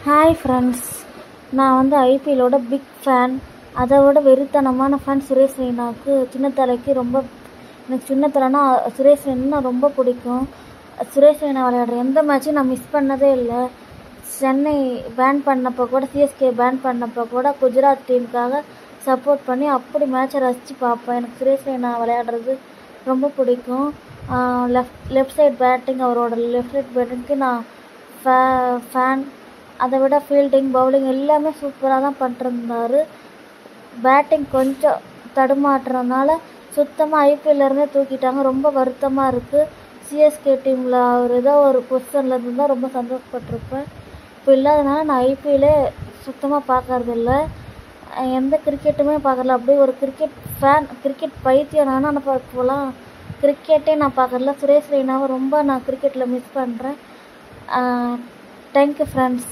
Hi friends, நான் வந்து ஐபிஎல்லோட big fan. அதை விட வெறித்தனமான ஃபேன் சுரேஷ் ரெய்னாவுக்கு. சின்னத்தலைக்கு எனக்கு சின்னத்தலைனா சுரேஷ் ரெய்னா ரொம்ப பிடிக்கும். சுரேஷ் ரெய்னா விளையாடுற எந்த மேட்சும் நான் மிஸ் பண்ணதே இல்லை. சென்னை பேன் பண்ணப்போ கூட, சிஎஸ்கே பேன் பண்ணப்போ கூட குஜராத் டீமுக்காக சப்போர்ட் பண்ணி அப்படி மேட்சை ரசித்து பார்ப்பேன். எனக்கு சுரேஷ் ரெய்னா விளையாடுறது ரொம்ப பிடிக்கும். லெஃப்ட் சைட் பேட்டிங், அவரோட லெஃப்ட் சைட் பேட்டிங்க்கு நான் ஃபேன். அதை விட ஃபீல்டிங், பவுலிங் எல்லாமே சூப்பராக தான் பண்ணிருந்தார். பேட்டிங் கொஞ்சம் தடுமாற்றனால சுத்தமாக ஐபிஎல்லேருந்தே தூக்கிட்டாங்க. ரொம்ப வருத்தமாக இருக்குது. சிஎஸ்கே டீமில் அவர் ஏதோ ஒரு பொசிஷனில் இருந்தால் ரொம்ப சந்தோஷப்பட்டிருப்பேன். இப்போ இல்லாதனால நான் ஐபிஎல்லே சுத்தமாக பார்க்கறதில்ல. எந்த கிரிக்கெட்டுமே பார்க்கறதில்ல. அப்படியே ஒரு கிரிக்கெட் ஃபேன், கிரிக்கெட் பைத்தியம் நானும். ஆனால் இப்போலாம் கிரிக்கெட்டே நான் பார்க்கறதில்ல. சுரேஷ் ரெய்னாவை ரொம்ப நான் கிரிக்கெட்டில் மிஸ் பண்ணுறேன். Thank you friends.